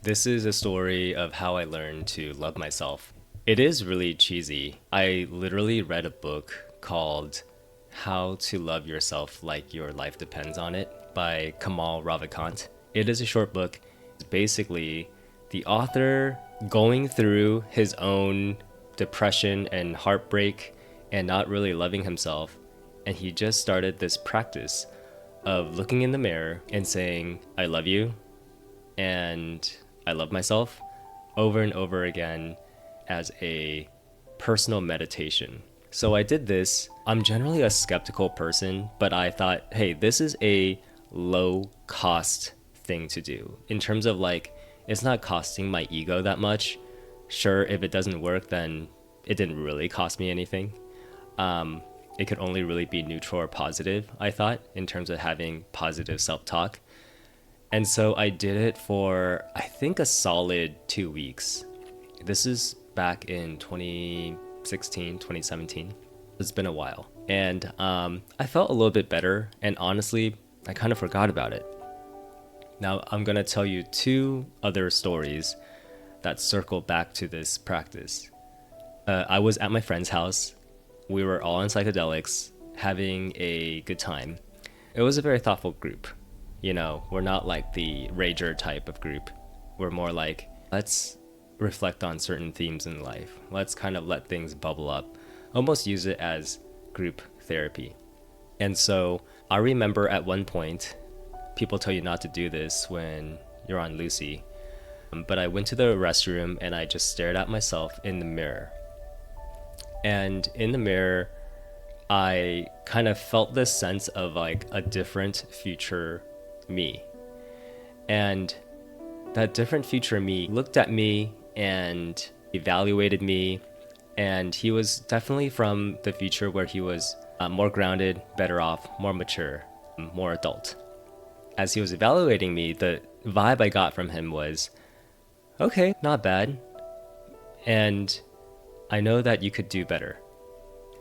This is a story of how I learned to love myself. It is really cheesy. I literally read a book called How to Love Yourself Like Your Life Depends on It by Kamal Ravikant. It is a short book. It's basically the author going through his own depression and heartbreak and not really loving himself. And he just started this practice of looking in the mirror and saying, I love you, and I love myself over and over again as a personal meditation. So I did this. I'm generally a skeptical person, but I thought, hey, this is a low cost thing to do in terms of like, it's not costing my ego that much. Sure, if it doesn't work, then it didn't really cost me anything. It could only really be neutral or positive, I thought, in terms of having positive self talk. And so I did it for, I think, a solid 2 weeks. This is back in 2016, 2017. It's been a while. And I felt a little bit better. And honestly, I kind of forgot about it. Now, I'm going to tell you two other stories that circle back to this practice. I was at my friend's house. We were all on psychedelics, having a good time. It was a very thoughtful group. You know, we're not like the rager type of group. We're more like, let's reflect on certain themes in life. Let's kind of let things bubble up, almost use it as group therapy. And so I remember at one point, people tell you not to do this when you're on Lucy, but I went to the restroom and I just stared at myself in the mirror. And in the mirror, I kind of felt this sense of like a different future me. And that different future me looked at me and evaluated me. And he was definitely from the future where he was more grounded, better off, more mature, more adult. As he was evaluating me, the vibe I got from him was, okay, not bad. And I know that you could do better.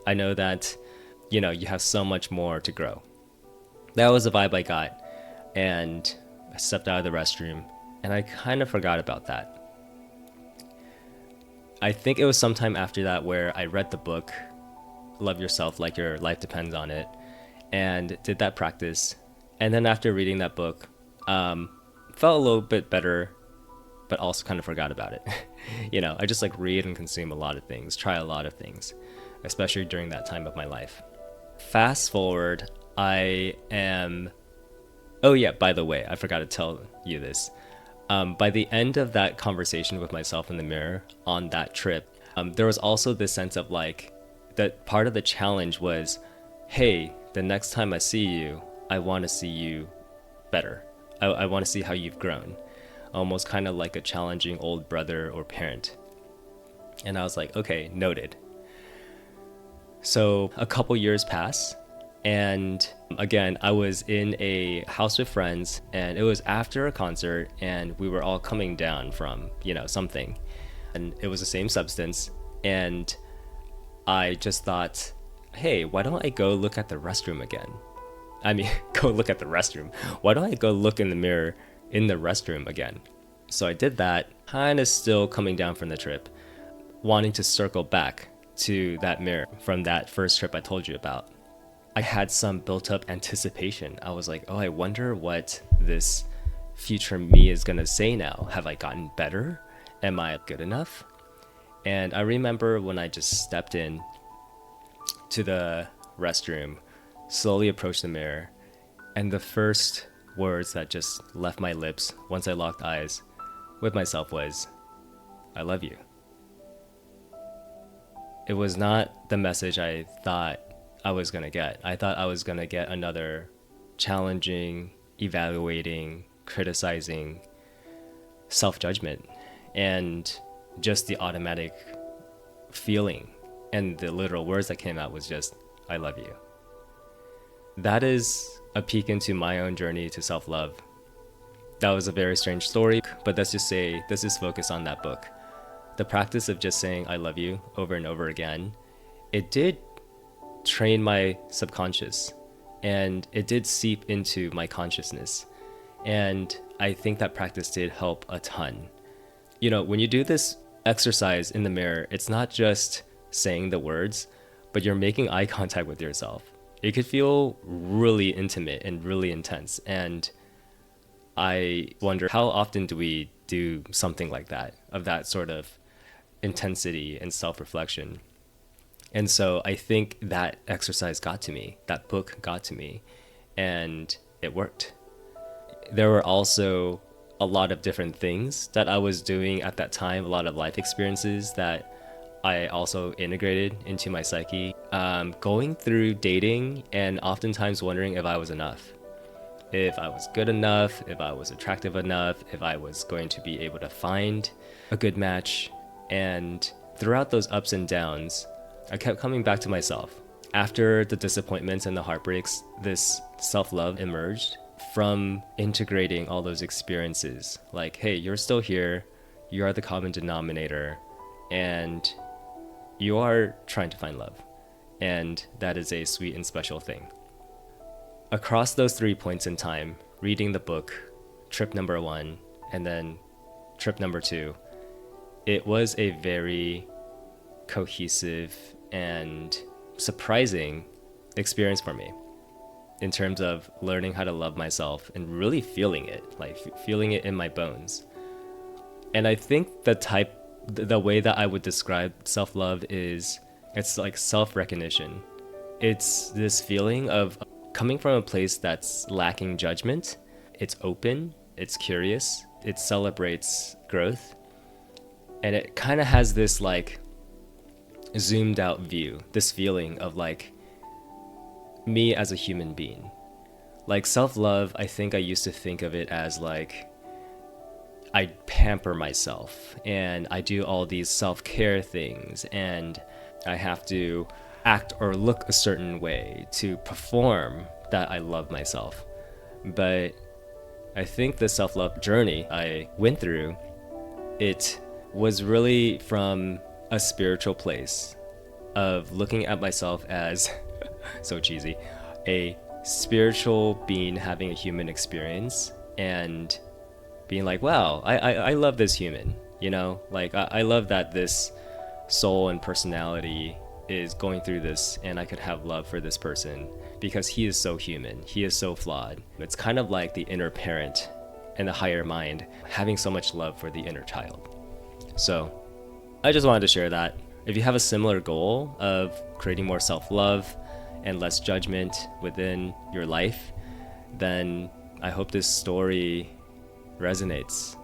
I know that, you have so much more to grow. That was the vibe I got. And I stepped out of the restroom and I kind of forgot about that. I think it was sometime after that where I read the book, Love Yourself Like Your Life Depends on It, and did that practice. And then after reading that book, felt a little bit better, but also kind of forgot about it. I just like read and consume a lot of things, try a lot of things, especially during that time of my life. Fast forward, I am. Oh, yeah, by the way, I forgot to tell you this. By the end of that conversation with myself in the mirror on that trip, there was also this sense of like, that part of the challenge was, hey, the next time I see you, I want to see you better. I want to see how you've grown. Almost kind of like a challenging old brother or parent. And I was like, okay, noted. So a couple years pass. And again, I was in a house with friends and it was after a concert and we were all coming down from, something. And it was the same substance. And I just thought, hey, why don't I go look at the restroom again? I mean, go look at the restroom. Why don't I go look in the mirror in the restroom again? So I did that, kind of still coming down from the trip, wanting to circle back to that mirror from that first trip I told you about. I had some built up anticipation. I was like, oh, I wonder what this future me is going to say now. Have I gotten better? Am I good enough? And I remember when I just stepped in to the restroom, slowly approached the mirror, and the first words that just left my lips once I locked eyes with myself was, I love you. It was not the message I thought I was going to get. I thought I was going to get another challenging, evaluating, criticizing self-judgment and just the automatic feeling and the literal words that came out was just, I love you. That is a peek into my own journey to self-love. That was a very strange story, but let's just focus on that book. The practice of just saying I love you over and over again, it did train my subconscious and it did seep into my consciousness. And I think that practice did help a ton. When you do this exercise in the mirror, it's not just saying the words, but you're making eye contact with yourself. It could feel really intimate and really intense. And I wonder, how often do we do something like that, of that sort of intensity and self reflection? And so I think that exercise got to me, that book got to me, and it worked. There were also a lot of different things that I was doing at that time, a lot of life experiences that I also integrated into my psyche. Going through dating and oftentimes wondering if I was enough, if I was good enough, if I was attractive enough, if I was going to be able to find a good match. And throughout those ups and downs, I kept coming back to myself. After the disappointments and the heartbreaks, this self-love emerged from integrating all those experiences. Like, hey, you're still here, you are the common denominator, and you are trying to find love. And that is a sweet and special thing. Across those 3 points in time, reading the book, trip number 1, and then trip number 2, it was a very cohesive and surprising experience for me in terms of learning how to love myself and really feeling it, like feeling it in my bones. And I think the way that I would describe self-love is, it's like self-recognition. It's this feeling of coming from a place that's lacking judgment. It's open, it's curious, it celebrates growth, and it kind of has this like zoomed out view, this feeling of like me as a human being. Like self-love, I think I used to think of it as like I pamper myself and I do all these self-care things and I have to act or look a certain way to perform that I love myself. But I think the self-love journey I went through, it was really from a spiritual place of looking at myself as so cheesy, a spiritual being having a human experience and being like, wow, I love this human, like I love that this soul and personality is going through this, and I could have love for this person because he is so human, he is so flawed. It's kind of like the inner parent and the higher mind having so much love for the inner child. So I just wanted to share that. If you have a similar goal of creating more self-love and less judgment within your life, then I hope this story resonates